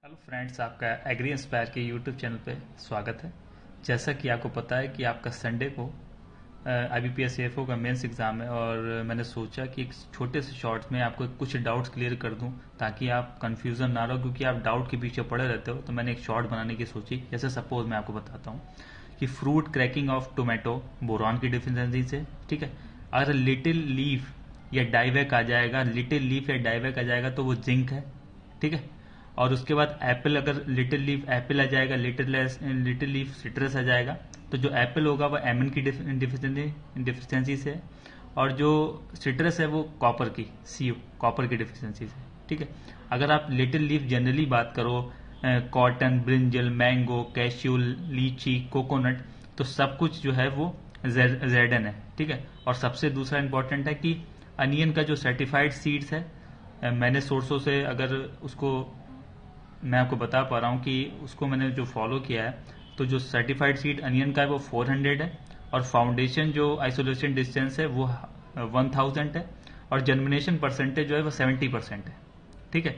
Hello friends, आपका agree inspire के YouTube channel पे स्वागत है। जैसा कि आपको पता है कि आपका संडे को IBPS AFO का मेंस एग्ज़ाम है और मैंने सोचा कि एक छोटे से शॉर्ट्स में आपको कुछ डाउट्स क्लियर कर दूं ताकि आप कंफ्यूजन ना रहो, क्योंकि आप डाउट के पीछे पड़े रहते हो। तो मैंने एक शॉर्ट बनाने की सोची। जैसे सपोज मैं आपको बताता हूँ कि fruit cracking of tomato boron की डिफिशियंसी से, ठीक है। अगर लिटिल लीफ या डाइवैक आ जाएगा, लिटिल लीफ या डाइवैक आ जाएगा तो वो जिंक है, ठीक है। और उसके बाद एप्पल, अगर लिटिल लीफ एप्पल आ जाएगा, लिटिल लीफ सिट्रस आ जाएगा, तो जो एप्पल होगा वो एमन की डिफिशियंसी से, और जो सिट्रस है वो कॉपर की CO कॉपर की डिफिशियंसी से, ठीक है। अगर आप लिटिल लीफ जनरली बात करो, कॉटन, ब्रिंजल, मैंगो, कैश्यू, लीची, कोकोनट, तो सब कुछ जो है वो जेडन है, ठीक है। और सबसे दूसरा इंपॉर्टेंट है कि अनियन का जो सर्टिफाइड सीड्स है, मैंने सोर्सों से अगर उसको मैं आपको बता पा रहा हूँ कि उसको मैंने जो फॉलो किया है, तो जो सर्टिफाइड सीड अनियन का है वो 400 है, और फाउंडेशन जो आइसोलेशन डिस्टेंस है वो 1000 है, और जर्मिनेशन परसेंटेज जो है वो 70% है, ठीक है।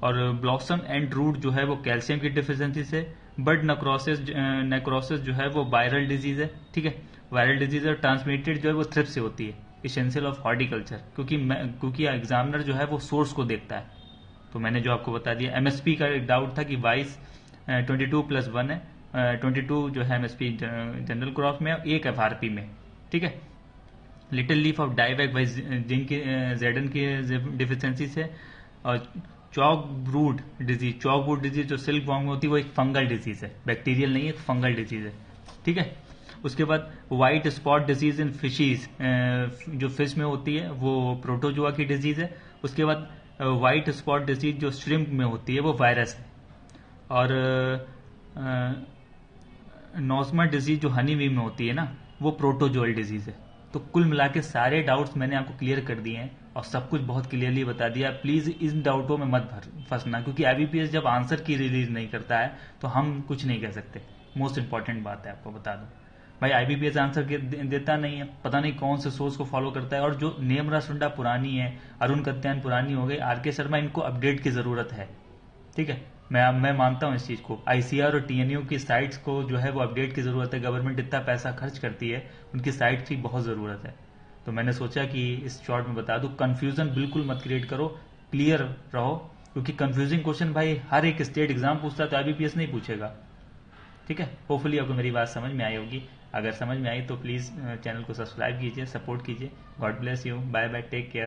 और ब्लॉसम एंड रूट जो है वो कैल्शियम की डिफिशियंसी से, बर्ड नेक्रोसिस जो है वो वायरल डिजीज है, ठीक है। वायरल डिजीज और ट्रांसमिटेड जो है वो थ्रिप्स से होती है, इसेंशियल ऑफ हॉर्टिकल्चर, क्योंकि एग्जामिनर जो है वो सोर्स को देखता है। तो मैंने जो आपको बता दिया। MSP का एक डाउट था कि 22+1 है, 22 जो है MSP जनरल क्रॉप में, एक FRP में, ठीक है। Little leaf of dieback by zinc Zn की डिफिशियंसी से, और चॉक ब्रूड डिजीज जो सिल्क वॉर्म में होती है वो एक फंगल डिजीज है, बैक्टीरियल नहीं है, एक फंगल डिजीज है, ठीक है। उसके बाद white spot disease in fishes, जो फिश में होती है वो प्रोटोजोआ की डिजीज है। उसके बाद व्हाइट स्पॉट डिजीज जो श्रिम्प में होती है वो वायरस है। और नॉस्मा डिजीज जो हनी वी में होती है ना, वो प्रोटोजोअल डिजीज है। तो कुल मिला के सारे डाउट्स मैंने आपको क्लियर कर दिए हैं और सब कुछ बहुत क्लियरली बता दिया। प्लीज इन डाउटों में मत फंसना, क्योंकि IBPS जब आंसर की रिलीज नहीं करता है तो हम कुछ नहीं कह सकते। मोस्ट इंपॉर्टेंट बात है, आपको बता दूं भाई, IBPS आंसर देता नहीं है, पता नहीं कौन से सोर्स को फॉलो करता है। और जो नेमरा सुंडा पुरानी है, अरुण कत्यान पुरानी हो गई, RK शर्मा, इनको अपडेट की जरूरत है, ठीक है। मैं मानता हूं इस चीज को। ICR और TNU की साइट्स को जो है वो अपडेट की जरूरत है। गवर्नमेंट इतना पैसा खर्च करती है, उनकी साइट्स की बहुत जरूरत है। तो मैंने सोचा कि इस शॉर्ट में बता दूं, कंफ्यूजन बिल्कुल मत क्रिएट करो, क्लियर रहो, क्योंकि कंफ्यूजिंग क्वेश्चन भाई हर एक स्टेट एग्जाम पूछता है, तो IBPS नहीं पूछेगा, ठीक है। होपफुली आपको मेरी बात समझ में आई होगी। अगर समझ में आई तो प्लीज चैनल को सब्सक्राइब कीजिए, सपोर्ट कीजिए। God bless you, bye bye, take care.